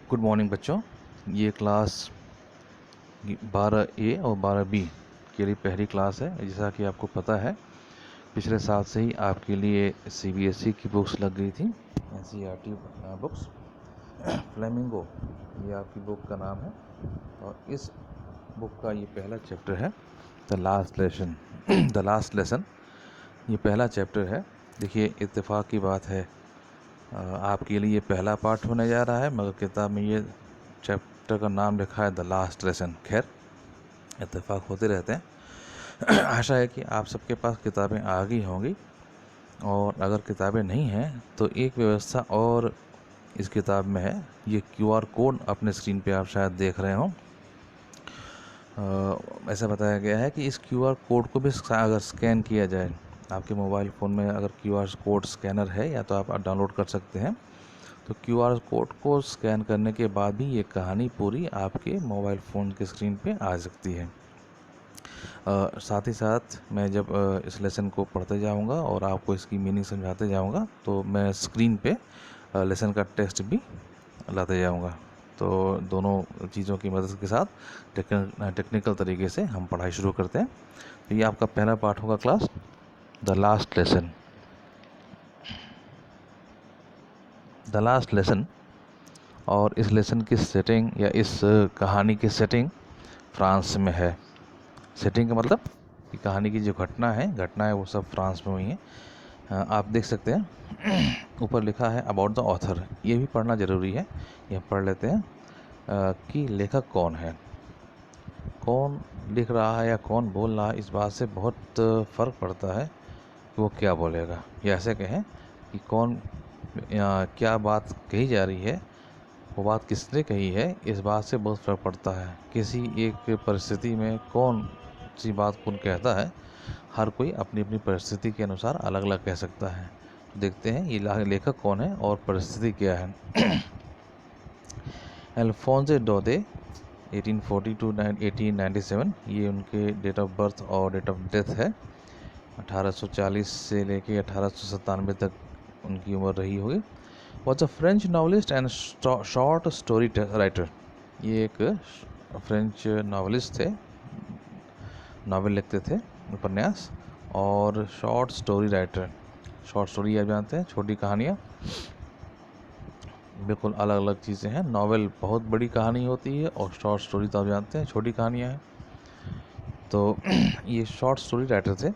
Good morning बच्चों। ये class 12A और 12B के लिए पहली क्लास है। जैसा कि आपको पता है, पिछले साल से ही आपके लिए CBSE की बुक्स लग गई थी, NCERT बुक्स। फ्लेमिंगो ये आपकी बुक का नाम है और इस बुक का ये पहला चैप्टर है, द लास्ट लेसन। ये पहला चैप्टर है। देखिए, इत्तेफाक की बात है, आपके लिए ये पहला पार्ट होने जा रहा है, मगर किताब में ये चैप्टर का नाम लिखा है द लास्ट लेसन। खैर, इत्तेफाक होते रहते हैं। आशा है कि आप सबके पास किताबें आ गई होंगी, और अगर किताबें नहीं हैं तो एक व्यवस्था और इस किताब में है। ये QR कोड अपने स्क्रीन पे आप शायद देख रहे हों। ऐसा बताया गया है कि इस QR कोड को भी अगर स्कैन किया जाए, आपके मोबाइल फ़ोन में अगर QR कोड स्कैनर है या तो आप डाउनलोड कर सकते हैं, तो QR कोड को स्कैन करने के बाद भी ये कहानी पूरी आपके मोबाइल फ़ोन के स्क्रीन पे आ सकती है। साथ ही साथ मैं जब इस लेसन को पढ़ते जाऊंगा और आपको इसकी मीनिंग समझाते जाऊंगा, तो मैं स्क्रीन पे लेसन का टेस्ट भी लाते जाऊंगा। तो दोनों चीज़ों की मदद के साथ टेक्निकल तरीके से हम पढ़ाई शुरू करते हैं। तो ये आपका पहला पार्ट होगा class, the last lesson. The last lesson. और इस लेसन की सेटिंग या इस कहानी की सेटिंग फ्रांस में है। सेटिंग का मतलब कि कहानी की जो घटना है वो सब फ्रांस में हुई है। आप देख सकते हैं ऊपर लिखा है अबाउट द ऑथर। ये भी पढ़ना ज़रूरी है, ये पढ़ लेते हैं कि लेखक कौन है। कौन लिख रहा है या कौन बोल रहा है, इस बात से बहुत फ़र्क पड़ता है कि वो क्या बोलेगा। या ऐसे कहें कि कौन क्या बात कही जा रही है, वो बात किसने कही है, इस बात से बहुत फ़र्क पड़ता है। किसी एक परिस्थिति में कौन सी बात कौन कहता है, हर कोई अपनी अपनी परिस्थिति के अनुसार अलग अलग कह सकता है। तो देखते हैं ये लेखक कौन है और परिस्थिति क्या है। अल्फोंसे डोदे 1840 टू 1897, ये उनके डेट ऑफ बर्थ और डेट ऑफ डेथ है। 1840 से लेके 1897 तक उनकी उम्र रही होगी। Was a French novelist and short story writer. ये एक फ्रेंच नॉवलिस्ट थे, नावल लिखते थे, उपन्यास, और short story writer. Short story आप जानते हैं, छोटी कहानियाँ। बिल्कुल अलग अलग चीज़ें हैं। नॉवेल बहुत बड़ी कहानी होती है और शॉर्ट स्टोरी तो आप जानते हैं छोटी कहानियाँ हैं। तो ये शॉर्ट स्टोरी राइटर थे।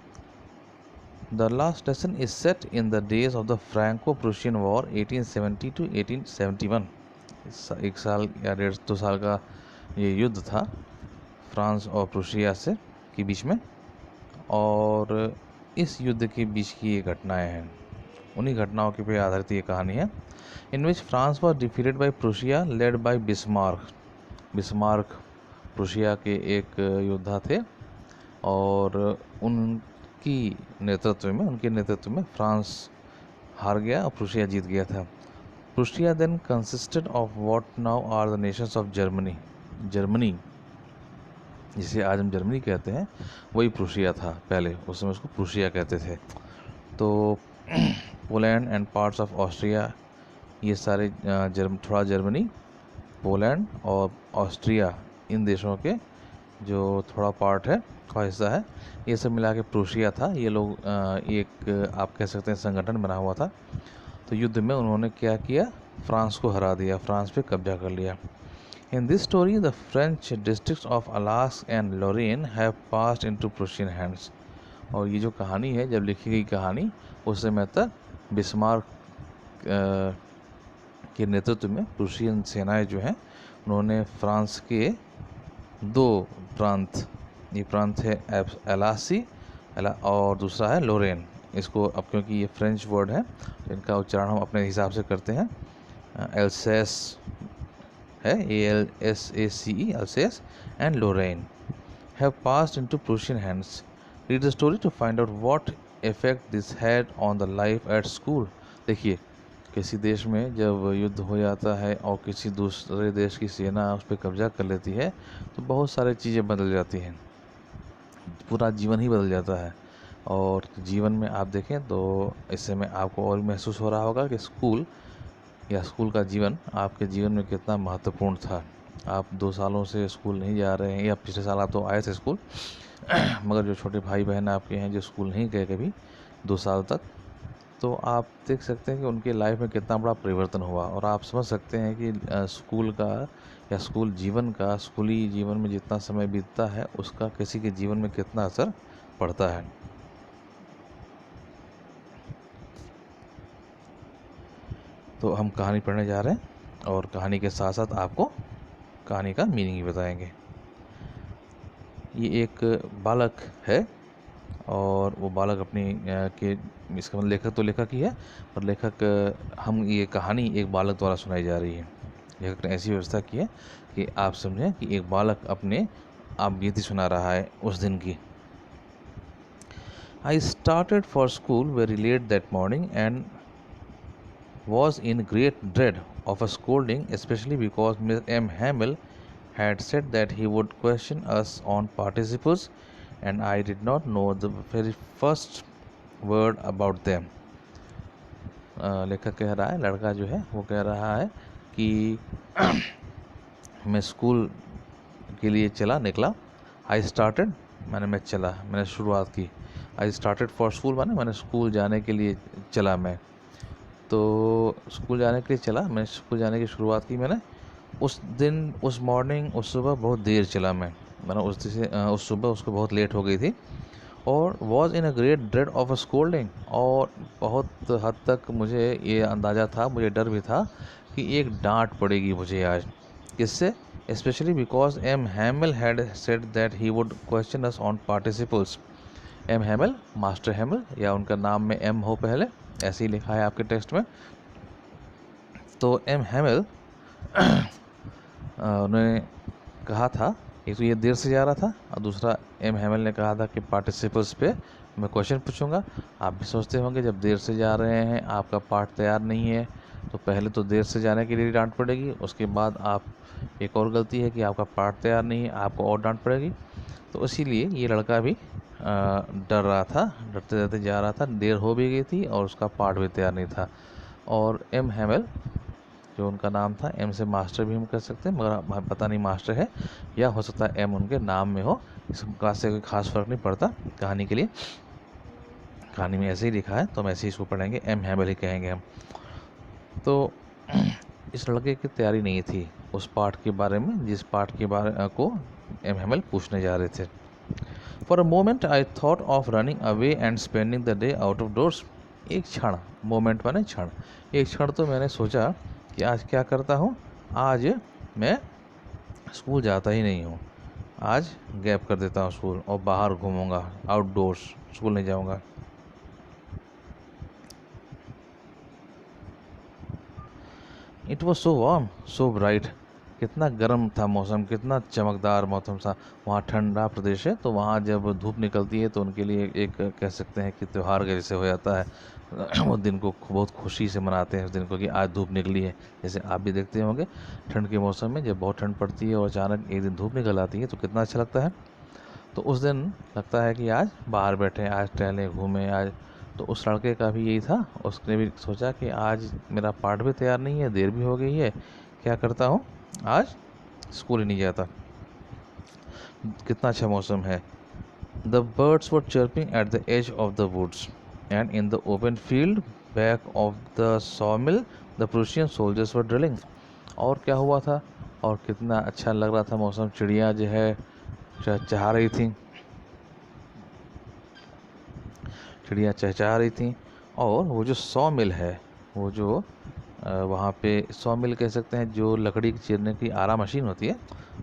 The last lesson is set in the days of the Franco Prussian war 1870 to 1871। एक साल या 1.5-2 साल का ये युद्ध था फ्रांस और प्रूशिया से के बीच में, और इस युद्ध के बीच की ये घटनाएं हैं। उन्हीं घटनाओं के पे आधारित ये कहानी है। In which France was defeated by Prussia led by Bismarck. Bismarck Prussia के एक योद्धा थे, और उनके नेतृत्व में फ्रांस हार गया और प्रूशिया जीत गया था। Prussia then consisted of what now are the nations of Germany, जिसे आज हम जर्मनी कहते हैं, वही प्रूशिया था पहले। उस समय उसको प्रूशिया कहते थे। तो Poland and parts of Austria, ये सारे थोड़ा जर्मनी, पोलैंड और ऑस्ट्रिया, इन देशों के जो थोड़ा पार्ट है, थोड़ा हिस्सा है, ये सब मिला के प्रूशिया था। ये लोग एक आप कह सकते हैं संगठन बना हुआ था। तो युद्ध में उन्होंने क्या किया, फ्रांस को हरा दिया, फ्रांस पे कब्जा कर लिया। In this story the French districts of Alsace and Lorraine have passed into Prussian hands. और ये जो कहानी है, जब लिखी गई कहानी, उस समय तक बिस्मार्क के नेतृत्व में प्रूशियन सेनाएं जो हैं, उन्होंने फ्रांस के 2 प्रांत, ये प्रांत है एलासी और दूसरा है लोरेन। इसको अब क्योंकि ये फ्रेंच वर्ड है, इनका उच्चारण हम अपने हिसाब से करते हैं। एल्सेस है, ALSACE, Alsace and Lorraine have passed into Prussian hands. Read the story to find out what effect this had on the life at school. देखिए, किसी देश में जब युद्ध हो जाता है और किसी दूसरे देश की सेना उस पर कब्जा कर लेती है, तो बहुत सारी चीज़ें बदल जाती हैं, पूरा जीवन ही बदल जाता है। और जीवन में आप देखें तो इस समय आपको और महसूस हो रहा होगा कि स्कूल या स्कूल का जीवन आपके जीवन में कितना महत्वपूर्ण था। आप 2 सालों से स्कूल नहीं जा रहे हैं, या पिछले साल आप तो आए थे स्कूल मगर जो छोटे भाई बहन आपके हैं जो स्कूल नहीं गए कभी 2 साल तक, तो आप देख सकते हैं कि उनके लाइफ में कितना बड़ा परिवर्तन हुआ, और आप समझ सकते हैं कि स्कूल का या स्कूल जीवन का, स्कूली जीवन में जितना समय बीतता है उसका किसी के जीवन में कितना असर पड़ता है। तो हम कहानी पढ़ने जा रहे हैं, और कहानी के साथ साथ आपको कहानी का मीनिंग भी बताएंगे। ये एक बालक है, और वो बालक अपनी के इसका मतलब लेखक तो लेखक ही है, और लेखक हम ये कहानी एक बालक द्वारा सुनाई जा रही है। लेखक ने ऐसी व्यवस्था की है कि आप समझें कि एक बालक अपने आप बीती सुना रहा है उस दिन की। I started for school very late that morning and was in great dread of a scolding, especially because Miss M. Hamill had said that he would question us on participles, and I did not know the very first word about them. लेखक कह रहा है, लड़का जो है वो कह रहा है कि मैं स्कूल के लिए निकला। आई स्टार्टेड मैंने मैं चला, मैंने शुरुआत की। आई स्टार्टेड फॉर स्कूल माने मैंने स्कूल जाने के लिए चला। मैं तो स्कूल जाने के लिए चला, मैंने स्कूल जाने की शुरुआत की। मैंने उस दिन, उस मॉर्निंग, उस सुबह बहुत देर चला मैंने उस सुबह उसको बहुत लेट हो गई थी। और was in a great dread of a scolding, और बहुत हद तक मुझे ये अंदाज़ा था, मुझे डर भी था कि एक डांट पड़ेगी मुझे आज। किससे? Specially because M Hamel had said that he would question us on participles. M Hamel, master Hamel, या उनका नाम में एम हो पहले, ऐसे ही लिखा है आपके टेक्स्ट में। तो एम हैमिल उन्होंने कहा था, एक तो ये देर से जा रहा था, और दूसरा एम हैमिल ने कहा था कि पार्टिसिपल्स पे मैं क्वेश्चन पूछूंगा। आप भी सोचते होंगे जब देर से जा रहे हैं, आपका पार्ट तैयार नहीं है, तो पहले तो देर से जाने के लिए डांट पड़ेगी, उसके बाद आप एक और गलती है कि आपका पार्ट तैयार नहीं है, आपको और डांट पड़ेगी। तो इसीलिए ये लड़का भी डर रहा था, डरते डरते जा रहा था, देर हो भी गई थी और उसका पार्ट भी तैयार नहीं था। और एम हैमिल जो उनका नाम था, एम से मास्टर भी हम कह सकते हैं, मगर हमें पता नहीं मास्टर है या हो सकता है एम उनके नाम में हो, इसका से कोई खास फर्क नहीं पड़ता कहानी के लिए। कहानी में ऐसे ही लिखा है तो हम ऐसे ही इसको पढ़ेंगे, एम हैमिल ही कहेंगे हम। तो इस लड़के की तैयारी नहीं थी उस पार्ट के बारे में, जिस पार्ट के बारे को एम हैमिल पूछने जा रहे थे। For a moment I thought of running away and spending the day out of doors. एक क्षण, मोमेंट माने क्षण, एक क्षण तो मैंने सोचा कि आज क्या करता हूँ, आज मैं स्कूल जाता ही नहीं हूँ, आज गैप कर देता हूँ स्कूल और बाहर घूमूंगा, आउटडोर्स, स्कूल नहीं जाऊँगा। It was so warm so bright, कितना गर्म था मौसम, कितना चमकदार मौसम था। वहाँ ठंडा प्रदेश है, तो वहाँ जब धूप निकलती है तो उनके लिए एक कह सकते हैं कि त्यौहार के जैसे हो जाता है। वो दिन को बहुत खुशी से मनाते हैं उस दिन को कि आज धूप निकली है। जैसे आप भी देखते होंगे ठंड के मौसम में जब बहुत ठंड पड़ती है और अचानक एक दिन धूप निकल आती है तो कितना अच्छा लगता है। तो उस दिन लगता है कि आज बाहर बैठे, आज टहलें, घूमें आज। तो उस लड़के का भी यही था, उसने भी सोचा कि आज मेरा पाठ भी तैयार नहीं है, देर भी हो गई है, क्या करता हूँ, आज स्कूल ही नहीं जाता। कितना अच्छा मौसम है। The birds were chirping at the edge of the woods and in the open field back of the sawmill the Prussian soldiers were drilling. और क्या हुआ था, और कितना अच्छा लग रहा था मौसम, चिड़िया जो है चहचहा रही थी, चिड़िया चहचहा रही थी। और वो जो सॉ मिल है, वो जो वहाँ पे सॉ मिल कह सकते हैं, जो लकड़ी चीरने की आरा मशीन होती है,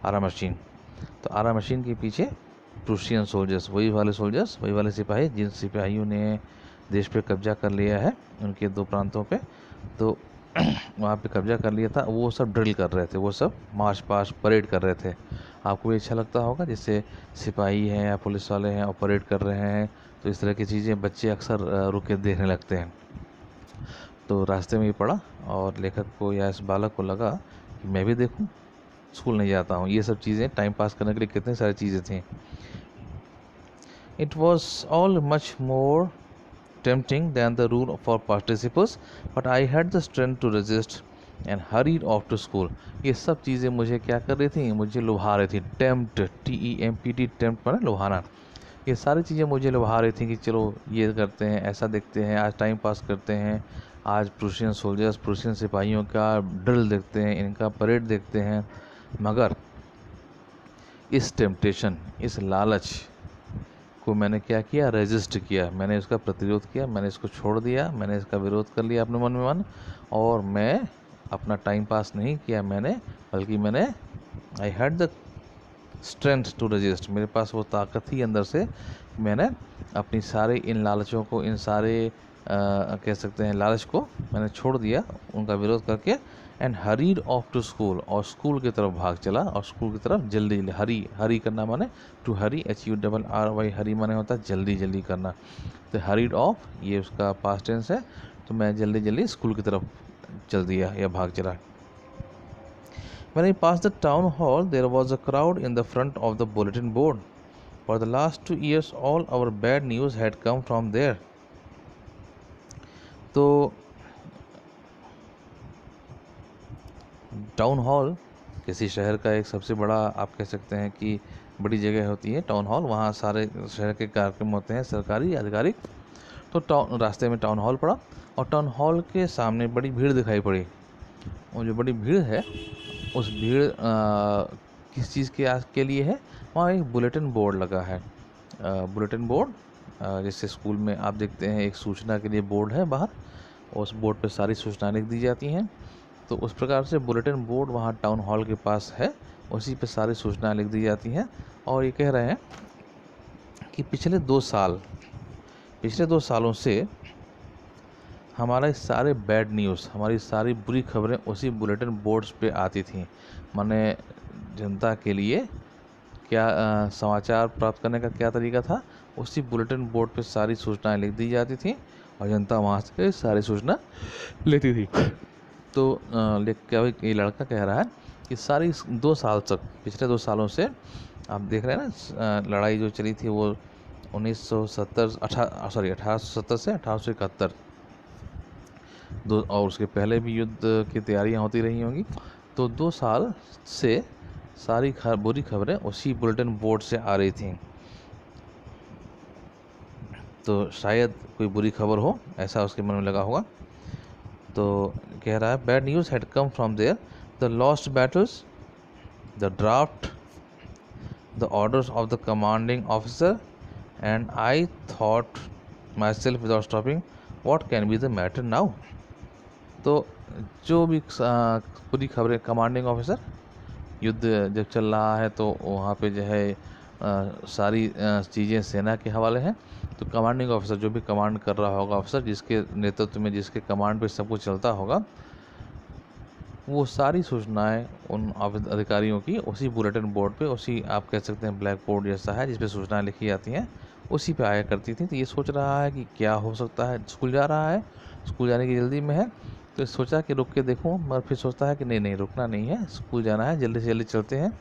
आरा मशीन, तो आरा मशीन के पीछे प्रूशियन सोल्जर्स, वही वाले सोल्जर्स, वही वाले सिपाही जिन सिपाहियों ने देश पे कब्जा कर लिया है उनके 2 प्रांतों पे, तो वहाँ पे कब्जा कर लिया था, वो सब ड्रिल कर रहे थे, वो सब मार्च पास्ट परेड कर रहे थे। आपको भी अच्छा लगता होगा, जैसे सिपाही हैं या पुलिस वाले हैं और परेड कर रहे हैं, तो इस तरह की चीज़ें बच्चे अक्सर रुक के देखने लगते हैं। तो रास्ते में ही पढ़ा और लेखक को या इस बालक को लगा कि मैं भी देखूं, स्कूल नहीं जाता हूँ, ये सब चीज़ें टाइम पास करने के लिए कितनी सारी चीज़ें थी। It was all much more tempting than the rule for participles, but I had the strength to resist. And hurried off to school. ये सब चीज़ें मुझे क्या कर रही थी, मुझे लुभा रही थी। टेम्प्ट, TEMPT, टेम्प्ट माने लुभाना। ये सारी चीज़ें मुझे लुभा रही थी कि चलो ये करते हैं, ऐसा देखते हैं, आज टाइम पास करते हैं, आज प्रूशियन सोल्जर्स, प्रूशियन सिपाहियों का ड्रिल देखते हैं, इनका परेड देखते हैं। मगर इस टेम्पटेशन, इस लालच को मैंने क्या किया, रेजिस्ट किया, मैंने इसका प्रतिरोध किया, मैंने इसको छोड़ दिया, मैंने इसका विरोध कर लिया अपने मन में मन। और मैं अपना टाइम पास नहीं किया मैंने, बल्कि मैंने I had the strength to resist, मेरे पास वो ताकत थी अंदर से। मैंने अपनी सारे इन लालचों को, इन सारे कह सकते हैं लालच को मैंने छोड़ दिया, उनका विरोध करके। And hurried off to school, और स्कूल की तरफ भाग चला, और स्कूल की तरफ जल्दी जल्दी, हरी हरी करना माने टू हरी, HURRY, हरी माने होता है जल्दी जल्दी करना। तो हरीड ऑफ ये उसका पास्ट टेंस है, तो मैं जल्दी जल्दी स्कूल की तरफ चल दिया या भाग चला। When I passed the town hall, there was a crowd in the front of the bulletin board. For the last 2 years, all our bad news had come from there. तो टाउन हॉल किसी शहर का एक सबसे बड़ा, आप कह सकते हैं कि बड़ी जगह होती है टाउन हॉल। वहाँ सारे शहर के कार्यक्रम होते हैं, सरकारी, आधिकारिक। तो रास्ते में टाउन हॉल पड़ा, और टाउन हॉल के सामने बड़ी भीड़ दिखाई पड़ी। और जो बड़ी भीड़ है, उस भीड़ किस चीज़ के लिए है, वहाँ एक बुलेटिन बोर्ड लगा है। बुलेटिन बोर्ड जैसे स्कूल में आप देखते हैं एक सूचना के लिए बोर्ड है बाहर, उस बोर्ड पे सारी सूचनाएं लिख दी जाती हैं। तो उस प्रकार से बुलेटिन बोर्ड वहाँ टाउन हॉल के पास है, उसी पे सारी सूचनाएं लिख दी जाती हैं। और ये कह रहे हैं कि पिछले 2 सालों से हमारे सारे बैड न्यूज़, हमारी सारी बुरी खबरें उसी बुलेटिन बोर्ड्स पे आती थी। माने जनता के लिए क्या समाचार प्राप्त करने का क्या तरीका था, उसी बुलेटिन बोर्ड पे सारी सूचनाएं लिख दी जाती थी, और जनता वहाँ से सारी सूचना लेती थी। तो क्या ये लड़का कह रहा है कि सारी 2 साल तक, पिछले 2 सालों से आप देख रहे हैं ना, लड़ाई जो चली थी वो 1870 से 1871, और उसके पहले भी युद्ध की तैयारियां होती रही होंगी। तो 2 साल से सारी बुरी खबरें उसी बुलेटिन बोर्ड से आ रही थी। तो शायद कोई बुरी खबर हो, ऐसा उसके मन में लगा होगा। तो कह रहा है bad news had come from there, the lost battles, the draft, the orders of the commanding officer, and I thought myself without stopping what can be the matter now. तो जो भी पूरी खबरें, कमांडिंग ऑफिसर, युद्ध जब चल रहा है तो वहाँ पे जो है सारी चीज़ें सेना के हवाले हैं। तो कमांडिंग ऑफिसर, जो भी कमांड कर रहा होगा ऑफिसर, जिसके नेतृत्व में, जिसके कमांड पे सब कुछ चलता होगा, वो सारी सूचनाएं उन अधिकारियों की उसी बुलेटिन बोर्ड पे, उसी आप कह सकते हैं ब्लैक बोर्ड जैसा है जिस पे सूचनाएं लिखी जाती हैं, उसी पे आया करती थी। तो ये सोच रहा है कि क्या हो सकता है, स्कूल जा रहा है, स्कूल जाने की जल्दी में है, तो सोचा कि रुक के देखूं, मगर फिर सोचता है कि नहीं रुकना नहीं है, स्कूल जाना है, जल्दी से जल्दी चलते हैं,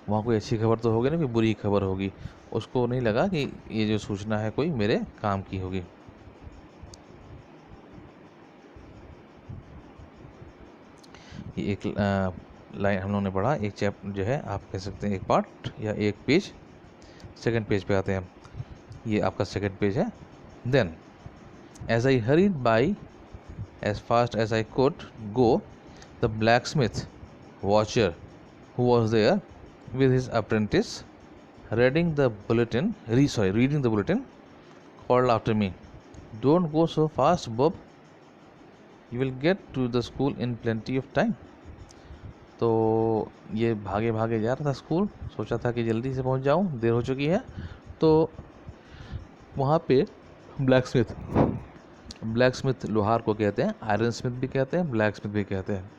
वहाँ कोई अच्छी खबर तो होगी ना, कोई बुरी खबर होगी। उसको नहीं लगा कि ये जो सूचना है कोई मेरे काम की होगी। ये एक लाइन हम लोगों ने पढ़ा, एक चैप्टर जो है आप कह सकते हैं एक पार्ट या एक पेज। सेकंड पेज पे आते हैं, ये आपका सेकंड पेज है। Then as I hurried by as fast as I could go, the blacksmith watcher who was there with his apprentice reading the bulletin, called after me, "Don't go so fast, Bob. You will get to the school in plenty of time." तो ये भागे भागे जा रहा था school, सोचा था कि जल्दी से पहुंच जाऊं, देर हो चुकी है। तो वहाँ पे ब्लैक स्मिथ लोहार को कहते हैं, आयरन स्मिथ भी कहते हैं, ब्लैक स्मिथ भी कहते हैं।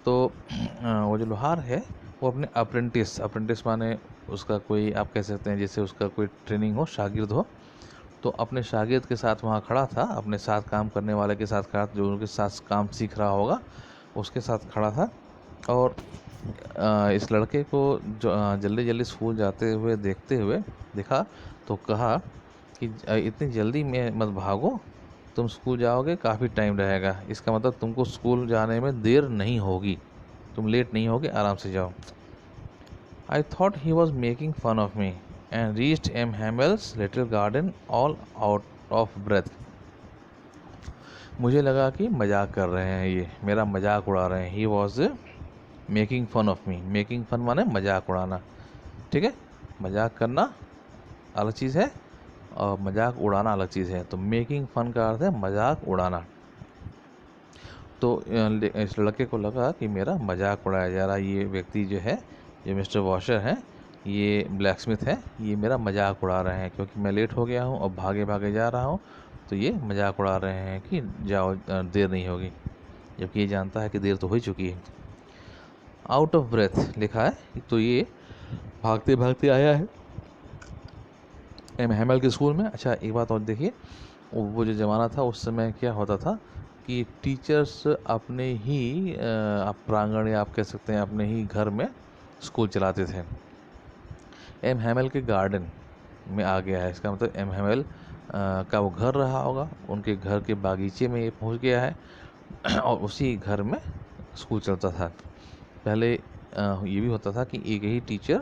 तो वो जो लोहार है वो अपने अप्रेंटिस माने उसका कोई, आप कह सकते हैं जैसे उसका कोई ट्रेनिंग हो, शागिर्द हो, तो अपने शागिर्द के साथ वहाँ खड़ा था, अपने साथ काम करने वाले के साथ खड़ा था, जो उनके साथ काम सीख रहा होगा उसके साथ खड़ा था। और इस लड़के को जो जल्दी जल्दी स्कूल जाते हुए देखा, तो कहा कि इतनी जल्दी में मत भागो, तुम स्कूल जाओगे काफ़ी टाइम रहेगा, इसका मतलब तुमको स्कूल जाने में देर नहीं होगी, तुम लेट नहीं होगे, आराम से जाओ। I thought he was making fun of me and reached M Hamel's little garden all out of breath. मुझे लगा कि मजाक कर रहे हैं, ये मेरा मजाक उड़ा रहे हैं। He was making fun of me, making fun माने मजाक उड़ाना, ठीक है। मजाक करना अलग चीज़ है और मजाक उड़ाना अलग चीज़ है। तो मेकिंग फ़न का अर्थ है मजाक उड़ाना। तो इस लड़के को लगा कि मेरा मजाक उड़ाया जा रहा है, ये व्यक्ति जो है, जो मिस्टर वॉशर हैं, ये ब्लैक स्मिथ है, ये मेरा मजाक उड़ा रहे हैं क्योंकि मैं लेट हो गया हूँ और भागे भागे जा रहा हूँ, तो ये मजाक उड़ा रहे हैं कि जाओ, देर नहीं होगी, जबकि ये जानता है कि देर तो हो ही चुकी है। आउट ऑफ ब्रेथ लिखा है, तो ये भागते भागते आया है एम हैमल के स्कूल में। अच्छा, एक बात और देखिए, वो जो ज़माना था उस समय क्या होता था कि टीचर्स अपने ही आप प्रांगण या आप कह सकते हैं अपने ही घर में स्कूल चलाते थे। एम हैमल के गार्डन में आ गया है, इसका मतलब एम हैमल का वो घर रहा होगा, उनके घर के बागीचे में ये पहुंच गया है और उसी घर में स्कूल चलता था। पहले ये भी होता था कि एक ही टीचर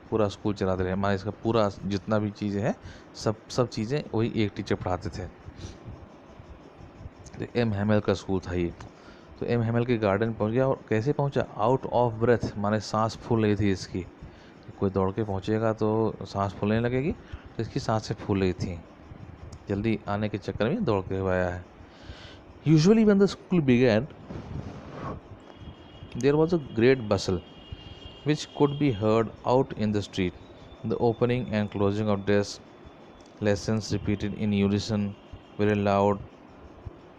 पूरा स्कूल चलाते रहे, हमारा इसका पूरा जितना भी चीज़ें हैं सब चीज़ें वही एक टीचर पढ़ाते थे। तो एम हैमल का स्कूल था ये। तो एम हैमल के गार्डन पहुंच गया, और कैसे पहुंचा? आउट ऑफ ब्रेथ माने सांस फूल रही थी इसकी। कोई दौड़ के पहुंचेगा तो सांस फूलने लगेगी, तो इसकी सांसें फूल रही थी, जल्दी आने के चक्कर में दौड़ के हुआ आया है। Usually when the school began there was a great bustle which could be heard out in the street. The opening and closing of desks, lessons repeated in unison, very loud,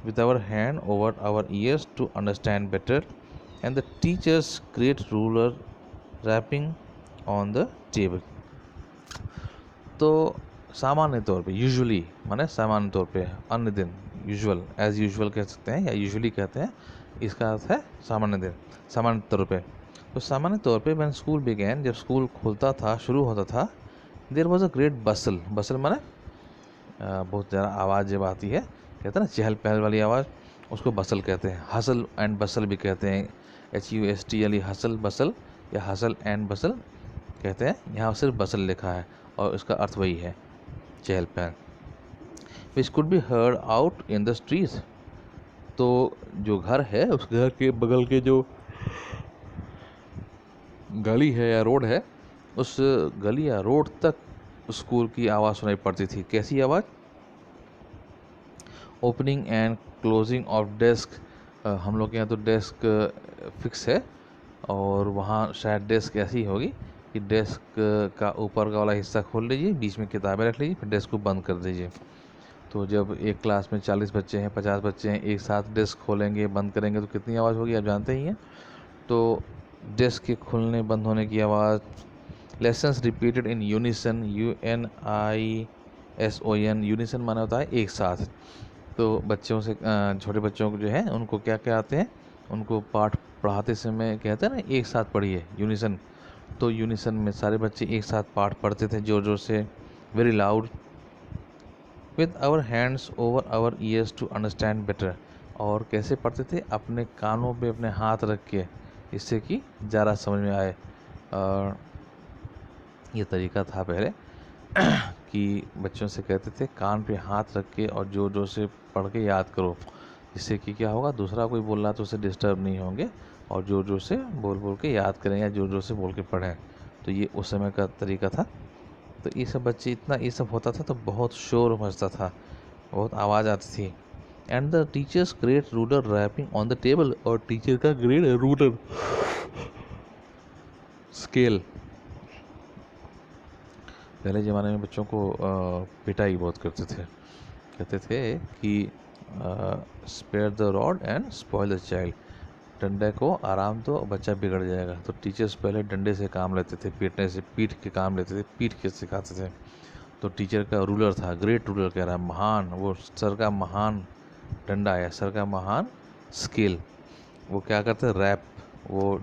with our hand over our ears to understand better, and the teacher's great ruler rapping on the table. तो सामान्य तौर पे usually माने सामान्य तौर पे, अन्य दिन, यूजुअल एज यूजुअल कह सकते हैं या यूजुअली कहते हैं, इसका अर्थ है सामान्य दिन, सामान्य तौर पे। तो सामान्य तौर पे व्हेन स्कूल बिगैन, जब स्कूल खुलता था, शुरू होता था, देयर वाज अ ग्रेट बसल, बसल माने बहुत ज़्यादा आवाज़ जब आती है, कहते हैं ना चहल पहल वाली आवाज़, उसको बसल कहते हैं। हसल एंड बसल भी कहते हैं, HUSTLE, हसल बसल या हसल एंड बसल कहते हैं। यहाँ सिर्फ बसल लिखा है और उसका अर्थ वही है, चहल पहल। Which could be heard out in the streets, तो जो घर है उस घर के बगल के जो गली है या रोड है, उस गली या रोड तक स्कूल की आवाज़ सुनाई पड़ती थी। कैसी आवाज़? Opening and closing of desk, हम लोग के यहाँ तो डेस्क फिक्स है, और वहाँ शायद डेस्क ऐसी होगी कि डेस्क का ऊपर का वाला हिस्सा खोल लीजिए, बीच में किताबें रख लीजिए, फिर डेस्क को बंद कर दीजिए। तो जब एक क्लास में 40 बच्चे हैं, 50 बच्चे हैं, एक साथ डेस्क खोलेंगे बंद करेंगे तो कितनी आवाज़ होगी, आप जानते ही हैं। तो डेस्क के खुलने बंद होने की आवाज़। Lessons repeated in unison, UNISON, unison माना होता है एक साथ। तो बच्चों से छोटे बच्चों को जो है उनको क्या क्या आते हैं, उनको पाठ पढ़ाते समय कहते हैं ना एक साथ पढ़िए, यूनिसन। तो यूनिसन में सारे बच्चे एक साथ पाठ पढ़ते थे जोर जोर से, very loud, with our hands over our ears to understand better. और कैसे पढ़ते थे? अपने कानों पे अपने हाथ रख के, इससे कि ज़्यादा समझ में आए। और ये तरीका था पहले कि बच्चों से कहते थे कान पे हाथ रख के और जोर जोर से पढ़ के याद करो, जिससे कि क्या होगा, दूसरा कोई बोल रहा तो उससे डिस्टर्ब नहीं होंगे, और जोर जोर से बोल बोल के याद करें या जोर जोर से बोल के पढ़ें। तो ये उस समय का तरीका था। तो ये सब बच्चे, इतना ये सब होता था तो बहुत शोर मचता था, बहुत आवाज़ आती थी। And the teacher's great ruler rapping on the table, और टीचर का ग्रेट रूलर स्केल, पहले ज़माने में बच्चों को पिटाई बहुत करते थे, कहते थे कि spare the rod and spoil the child, डंडे को आराम दो बच्चा बिगड़ जाएगा। तो टीचर्स पहले डंडे से काम लेते थे, पीटने से, पीठ के काम लेते थे, पीठ के सिखाते थे। तो टीचर का रूलर था, ग्रेट रूलर कह रहा है, महान, वो सर का महान डंडा है, सर का महान स्केल। वो क्या करते, रैप, वो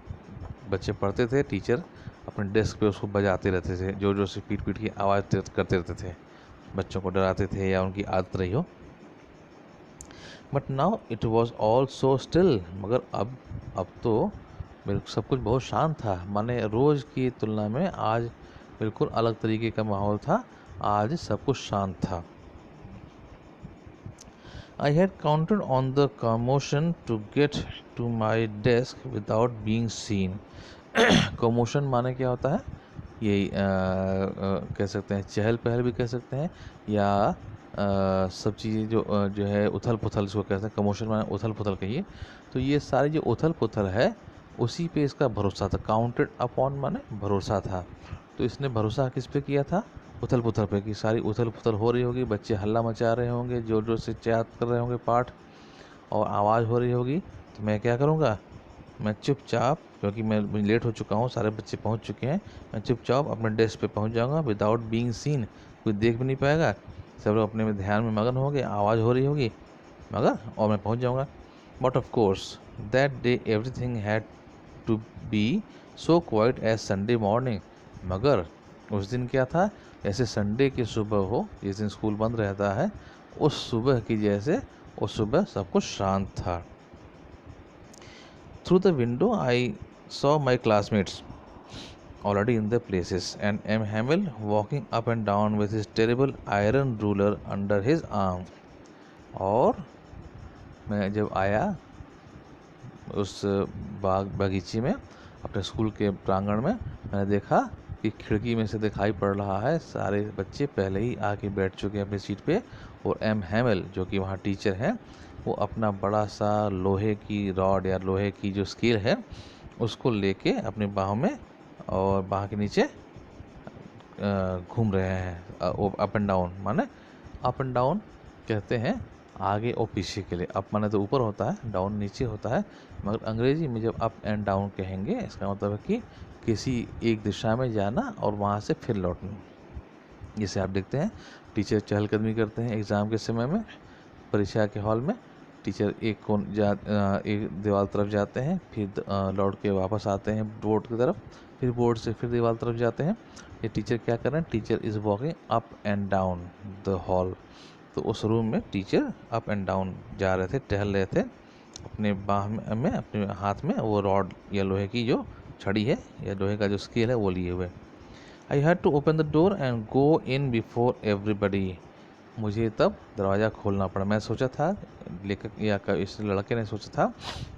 बच्चे पढ़ते थे, टीचर अपने डेस्क पे उसको बजाते रहते थे, जोर जोर से पीट पीट की आवाज़ करते रहते थे, बच्चों को डराते थे या उनकी आदत रही हो। But now it was all so still, मगर अब तो बिल्कुल सब कुछ बहुत शांत था। माने रोज़ की तुलना में आज बिल्कुल अलग तरीके का माहौल था, आज सब कुछ शांत था। I had counted on the commotion to get to my desk without being seen. Commotion माने क्या होता है? यही कह सकते हैं, चहल पहल भी कह सकते हैं, या सब चीज़ें जो है उथल पुथल इसको कहते हैं। कमोशन माने उथल पुथल कहिए। तो ये सारी जो उथल पुथल है उसी पे इसका भरोसा था। काउंटेड अपॉन माने भरोसा था। तो इसने भरोसा किस पे किया था? उथल पुथल पे। कि सारी उथल पुथल हो रही होगी, बच्चे हल्ला मचा रहे होंगे, जोर जोर से याद कर रहे होंगे पाठ, और आवाज़ हो रही होगी, तो मैं क्या करूँगा? मैं चुपचाप, क्योंकि मैं लेट हो चुका हूँ, सारे बच्चे पहुँच चुके हैं, मैं चुपचाप अपने डेस्क पे पहुँच जाऊँगा विदाउट बीइंग सीन। कोई देख भी नहीं पाएगा, सब लोग अपने में ध्यान में मगन होंगे, आवाज़ हो रही होगी मगर, और मैं पहुँच जाऊँगा। But of course that day everything had to be so quiet as Sunday morning. मगर उस दिन क्या था? जैसे संडे की सुबह हो, जिस दिन स्कूल बंद रहता है, उस सुबह की जैसे उस सुबह सब कुछ शांत था। Through the window, I saw my classmates already in their places, and M. Hamill walking up and down with his terrible iron ruler under his arm. और मैं जब आया उस बगीचे में, अपने स्कूल के प्रांगण में, मैंने देखा कि खिड़की में से दिखाई पड़ रहा है सारे बच्चे पहले ही आके बैठ चुके हैं अपनी सीट पे, और एम हैमिल जो कि वहाँ टीचर हैं, वो अपना बड़ा सा लोहे की रॉड या लोहे की जो स्केल है उसको लेके अपनी बाहों में और बाह के नीचे घूम रहे हैं। अप एंड डाउन माने, अप एंड डाउन कहते हैं आगे और पीछे के लिए। अप माने तो ऊपर होता है, डाउन नीचे होता है, मगर अंग्रेजी में जब अप एंड डाउन कहेंगे इसका मतलब है कि किसी एक दिशा में जाना और वहाँ से फिर लौटना। जैसे आप देखते हैं टीचर चहलकदमी करते हैं एग्ज़ाम के समय में, परीक्षा के हॉल में टीचर एक दीवार तरफ जाते हैं, फिर लौट के वापस आते हैं बोर्ड की तरफ, फिर बोर्ड से फिर दीवार तरफ जाते हैं। ये टीचर क्या कर रहे हैं? Teacher is walking up and down the hall. तो उस रूम में टीचर अप एंड डाउन जा रहे थे, टहल रहे थे, अपने बाह में अपने हाथ में वो रॉड या लोहे की जो छड़ी है या लोहे का जो स्केल है वो लिए हुए। I had to open the door and go in before everybody. मुझे तब दरवाज़ा खोलना पड़ा। मैं सोचा था, लेखक या इस लड़के ने सोचा था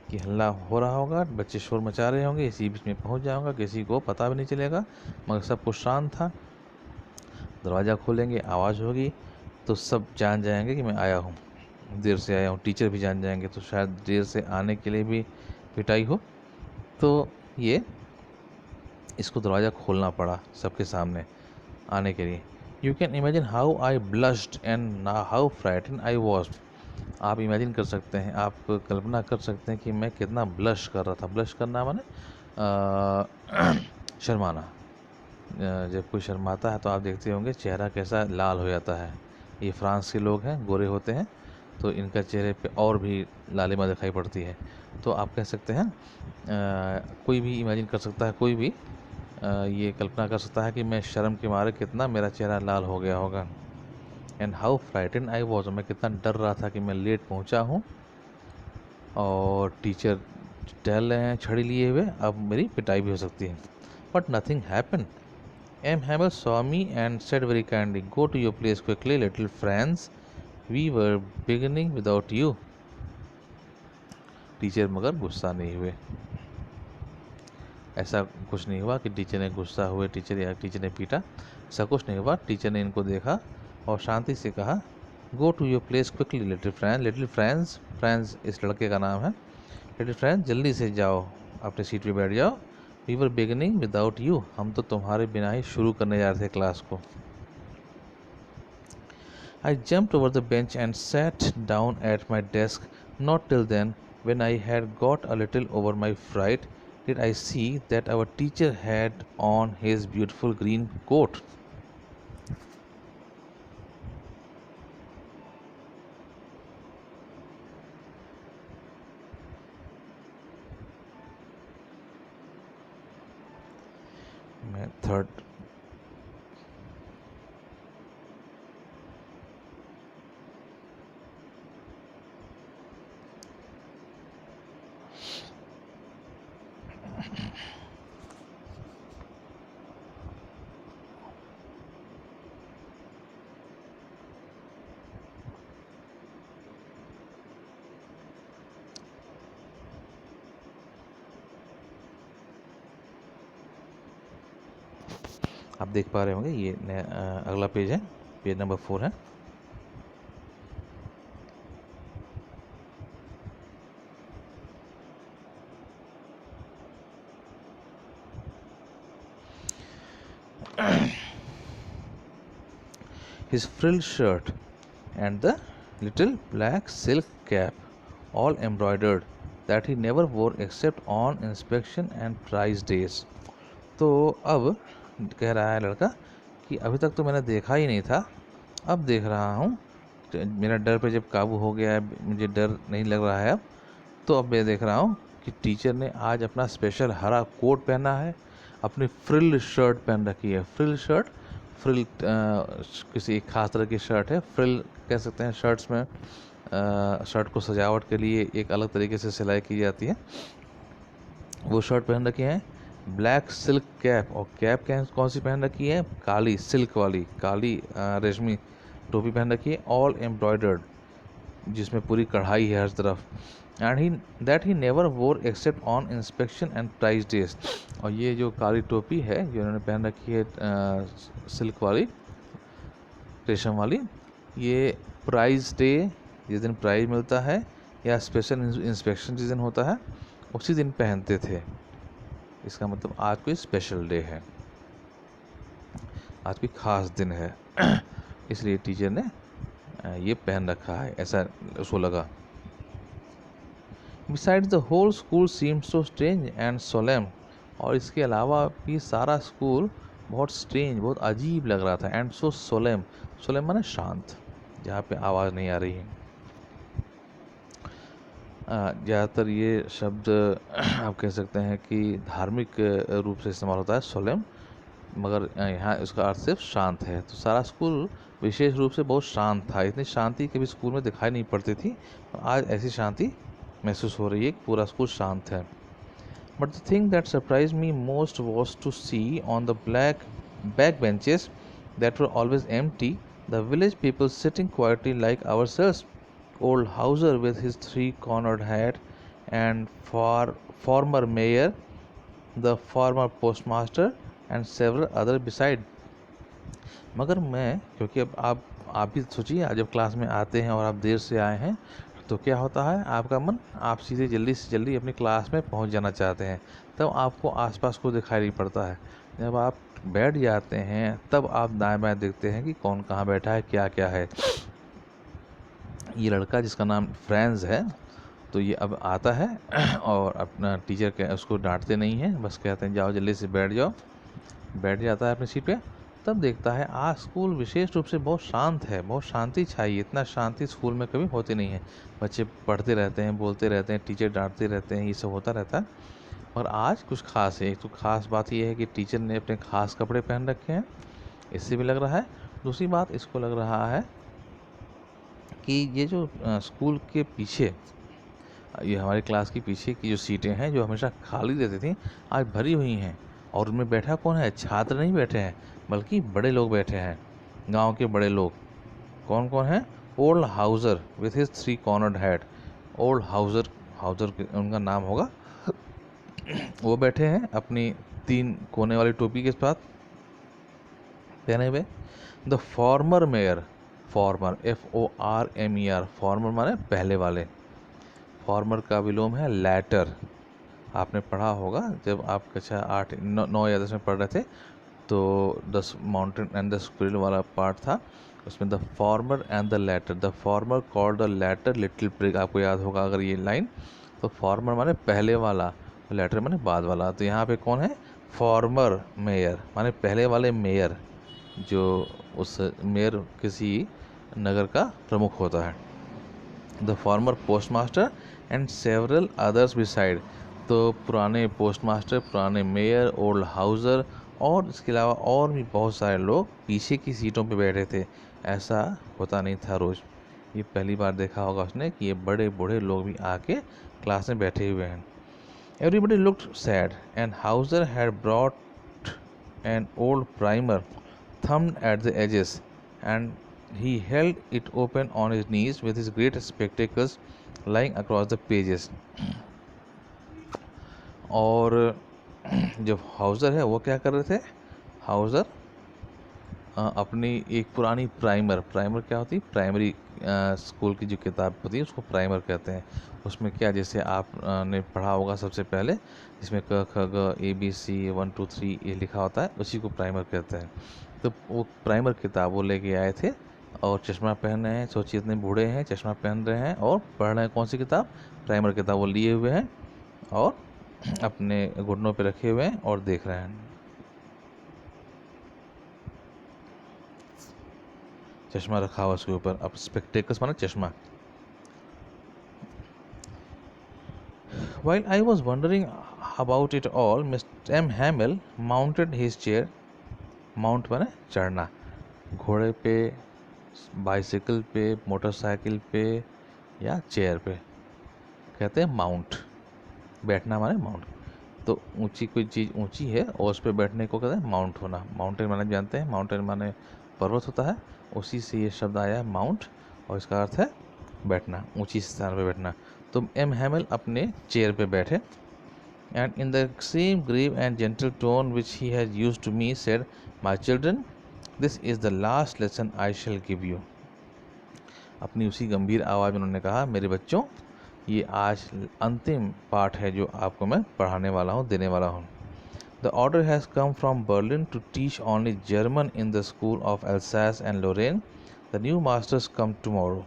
कि हल्ला हो रहा होगा, बच्चे शोर मचा रहे होंगे, इसी बीच में पहुंच जाऊंगा, किसी को पता भी नहीं चलेगा, मगर सब कुछ शांत था। दरवाज़ा खोलेंगे, आवाज़ होगी, तो सब जान जाएंगे कि मैं आया हूँ, देर से आया हूँ। टीचर भी जान जाएंगे, तो शायद देर से आने के लिए भी पिटाई हो। तो ये इसको दरवाज़ा खोलना पड़ा सबके सामने आने के लिए। You can imagine how I blushed and how frighten I was. आप इमेजिन कर सकते हैं, आप कल्पना कर सकते हैं कि मैं कितना ब्लश कर रहा था। ब्लश करना माने शर्माना। जब कोई शर्माता है तो आप देखते होंगे चेहरा कैसा लाल हो जाता है। ये फ्रांस के लोग हैं, गोरे होते हैं, तो इनका चेहरे पे और भी लालिमा दिखाई पड़ती है। तो आप कह सकते हैं कोई भी इमेजिन कर सकता है, कोई भी ये कल्पना कर सकता है कि मैं शर्म के मारे कितना मेरा चेहरा लाल हो गया होगा। And how frighten I was, मैं कितना डर रहा था कि मैं लेट पहुंचा हूँ और टीचर टहल रहे हैं छड़ी लिए हुए, अब मेरी पिटाई भी हो सकती है। But nothing happen. M Hamel saw me and said very kindly, go to your place quickly little friends, we were beginning without you. Teacher मगर गुस्सा नहीं हुए। ऐसा कुछ नहीं हुआ कि टीचर ने गुस्सा हुए टीचर या टीचर ने पीटा, ऐसा कुछ नहीं हुआ। टीचर ने इनको देखा और शांति से कहा, go to your place quickly little friend. Little friends, friends इस लड़के का नाम है। लिटिल फ्रेंड्स जल्दी से जाओ, अपने सीट पे बैठ जाओ। We were beginning without you, हम तो तुम्हारे बिना ही शुरू करने जा रहे थे क्लास को। I jumped over the bench and sat down at my desk. Not till then, when I had got a little over my fright, did I see that our teacher had on his beautiful green coat. Third, आप देख पा रहे होंगे, ये अगला page है, page number 4 है। His frilled shirt and the little black silk cap, all embroidered, that he never wore except on inspection and prize days. तो अब कह रहा है लड़का कि अभी तक तो मैंने देखा ही नहीं था, अब देख रहा हूँ, मेरा डर पे जब काबू हो गया है, मुझे डर नहीं लग रहा है अब मैं देख रहा हूँ कि टीचर ने आज अपना स्पेशल हरा कोट पहना है, अपनी फ्रिल शर्ट पहन रखी है। फ्रिल शर्ट, फ्रिल किसी एक खास तरह की शर्ट है, फ्रिल कह सकते हैं शर्ट्स में, शर्ट को सजावट के लिए एक अलग तरीके से सिलाई की जाती है, वो शर्ट पहन रखी है। ब्लैक सिल्क कैप, और कैप कौन सी पहन रखी है, काली सिल्क वाली, काली रेशमी टोपी पहन रखी है, ऑल एम्ब्रॉयडर्ड, जिसमें पूरी कढ़ाई है हर तरफ। And he never wore except on inspection and prize days, और ये जो काली टोपी है जो इन्होंने पहन रखी है सिल्क वाली, रेशम वाली, ये प्राइज डे, जिस दिन प्राइज मिलता है, या स्पेशल इंस्पेक्शन जिस दिन होता है उसी दिन पहनते थे। इसका मतलब आज कोई स्पेशल डे है, आज कोई खास दिन है, इसलिए टीचर ने ये पहन रखा है, ऐसा उसको लगा। Besides, the whole school seemed so strange and solemn, और इसके अलावा भी सारा स्कूल बहुत स्ट्रेंज, बहुत अजीब लग रहा था। एंड सो सोलेम, सोलेम माने शांत, जहाँ पे आवाज़ नहीं आ रही है। ज़्यादातर ये शब्द आप कह सकते हैं कि धार्मिक रूप से इस्तेमाल होता है सोलेम, मगर यहाँ इसका अर्थ सिर्फ शांत है। तो सारा स्कूल विशेष रूप से बहुत शांत था, इतनी शांति कभी स्कूल में दिखाई नहीं पड़ती थी, आज ऐसी शांति महसूस हो रही है, पूरा स्कूल शांत है। But the thing that surprised me most was to see on the black back benches that were always empty the village people sitting quietly like ourselves, old Hauser with his 3-cornered hat and former mayor, the former postmaster and several other beside. मगर मैं, क्योंकि अब आप भी सोचिए, जब class में आते हैं और आप देर से आए हैं तो क्या होता है, आपका मन, आप सीधे जल्दी से जल्दी अपनी क्लास में पहुंच जाना चाहते हैं, तब आपको आसपास को दिखाई नहीं पड़ता है। जब आप बैठ जाते हैं तब आप दाएं बाएं देखते हैं कि कौन कहाँ बैठा है, क्या क्या है। ये लड़का जिसका नाम फ्रेंड्स है, तो ये अब आता है और अपना टीचर उसको डांटते नहीं हैं, बस कहते हैं जाओ जल्दी से बैठ जाओ, बैठ जाता है अपनी सीट पे। तब देखता है आज स्कूल विशेष रूप से बहुत शांत है, बहुत शांति छाई, इतना शांति स्कूल में कभी होती नहीं है। बच्चे पढ़ते रहते हैं, बोलते रहते हैं, टीचर डांटते रहते हैं, ये सब होता रहता है। और आज कुछ खास है। एक तो खास बात ये है कि टीचर ने अपने खास कपड़े पहन रखे हैं, इससे भी लग रहा है। दूसरी बात इसको लग रहा है कि ये जो स्कूल के पीछे, ये हमारी क्लास के पीछे की जो सीटें हैं जो हमेशा खाली रहती थी, आज भरी हुई हैं। और उनमें बैठा कौन है, छात्र नहीं बैठे हैं, बल्कि बड़े लोग बैठे हैं, गांव के बड़े लोग। कौन कौन है, old Hauser with his 3-cornered hat, old Hauser, उनका नाम होगा, वो बैठे हैं अपनी 3 कोने वाली टोपी के साथ पहने हुए। The former mayor, farmer FORMER, farmer माने पहले वाले, फॉर्मर का विलोम है लैटर। आपने पढ़ा होगा जब आप कक्षा 8, 9 या 10 में पढ़ रहे थे, तो 10 माउंटेन एंड द स्क्विरल वाला पार्ट था, उसमें the former and the latter, the former called the latter little prig, आपको याद होगा अगर ये लाइन। तो फॉर्मर माने पहले वाला, लैटर माने बाद वाला। तो यहाँ पे कौन है, फॉर्मर मेयर माने पहले वाले मेयर, जो उस मेयर किसी नगर का प्रमुख होता है। The former postmaster and several others beside, तो पुराने पोस्टमास्टर, पुराने मेयर, ओल्ड हाउसर, और इसके अलावा और भी बहुत सारे लोग पीछे की सीटों पे बैठे थे। ऐसा होता नहीं था रोज़, ये पहली बार देखा होगा उसने कि ये बड़े बूढ़े लोग भी आके क्लास में बैठे हुए हैं। Everybody looked sad and Hauser had brought an old primer thumbed at the edges, and he held it open on his knees with his great spectacles lying across the pages. और जब Hauser है वो क्या कर रहे थे, Hauser अपनी एक पुरानी प्राइमर क्या होती है, प्राइमरी स्कूल की जो किताब होती है उसको प्राइमर कहते हैं। उसमें क्या, जैसे आप ने पढ़ा होगा सबसे पहले, इसमें क ख ग ABC 1 2 3 ये लिखा होता है, उसी को प्राइमर कहते हैं। तो वो प्राइमर किताब वो लेके आए थे और चश्मा पहन रहे हैं। सोचिए इतने बूढ़े हैं, चश्मा पहन रहे हैं और पढ़ रहे हैं कौन सी किताब, प्राइमर किताब वो लिए हुए हैं और अपने घुटनों पे रखे हुए हैं और देख रहे हैं। चश्मा रखा हुआ उसके ऊपर, अब स्पेक्टेकल्स माना चश्मा। While I was wondering about it all, Mr. M. Hamill mounted his chair. Mount माने चढ़ना, घोड़े पे, बाइसिकल पे, मोटरसाइकिल पे या चेयर पे, कहते हैं माउंट। बैठना माने माउंट। तो ऊंची कोई चीज़ ऊंची है और उस पर बैठने को कहते हैं माउंट होना। माउंटेन माने जानते हैं, माउंटेन माने पर्वत होता है, उसी से ये शब्द आया है माउंट, और इसका अर्थ है बैठना, ऊंची स्थान पे बैठना। तो एम हैमिल अपने चेयर पे बैठे, and in the same grave and gentle tone which he has used to me said, my children, this is the last lesson I shall give you. अपनी उसी गंभीर आवाज़ में उन्होंने कहा, मेरे बच्चों, ये आज अंतिम पाठ है जो आपको मैं पढ़ाने वाला हूँ, देने वाला हूँ। The order has come from Berlin to teach only German in the school of Alsace and Lorraine. The new masters come tomorrow.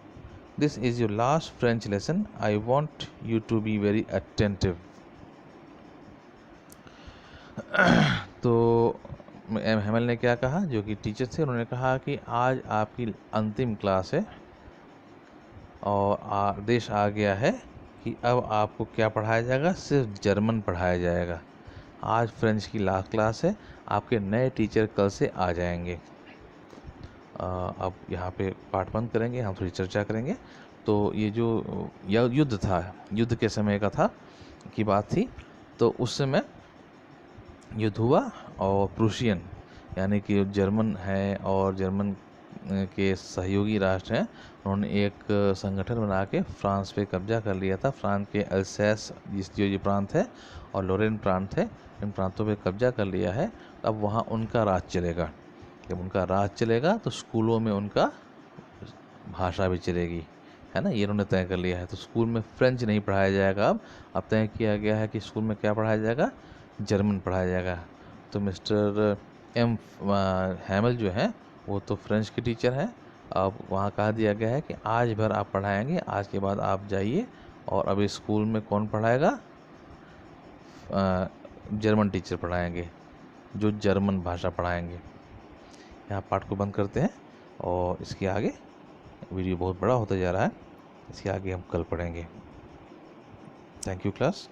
This is your last French lesson. I want you to be very attentive. तो M Hemal ने क्या कहा, जो कि teacher थे, उन्होंने कहा कि आज आपकी अंतिम क्लास है और आदेश आ गया है कि अब आपको क्या पढ़ाया जाएगा, सिर्फ जर्मन पढ़ाया जाएगा। आज फ्रेंच की लास्ट क्लास है, आपके नए टीचर कल से आ जाएंगे। अब यहाँ पे पाठ बंद करेंगे, हम थोड़ी चर्चा करेंगे। तो ये जो युद्ध था, युद्ध के समय का था की बात थी। तो उस समय युद्ध हुआ और प्रूशियन यानी कि जर्मन है और जर्मन के सहयोगी राष्ट्र हैं, उन्होंने एक संगठन बना के फ्रांस पे कब्जा कर लिया था। फ्रांस के अल्सैस जो ये प्रांत है और लोरेन प्रांत है, इन प्रांतों पे कब्जा कर लिया है। अब वहाँ उनका राज चलेगा। जब उनका राज चलेगा तो स्कूलों में उनका भाषा भी चलेगी, है ना, ये उन्होंने तय कर लिया है। तो स्कूल में फ्रेंच नहीं पढ़ाया जाएगा। अब तय किया गया है कि स्कूल में क्या पढ़ाया जाएगा, जर्मन पढ़ाया जाएगा। तो मिस्टर एम हैमिल जो हैं वो तो फ्रेंच के टीचर हैं। अब वहाँ कहा दिया गया है कि आज भर आप पढ़ाएंगे, आज के बाद आप जाइए। और अब इस स्कूल में कौन पढ़ाएगा, जर्मन टीचर पढ़ाएंगे जो जर्मन भाषा पढ़ाएंगे। यहाँ पाठ को बंद करते हैं और इसके आगे, वीडियो बहुत बड़ा होता जा रहा है, इसके आगे हम कल पढ़ेंगे। Thank you class.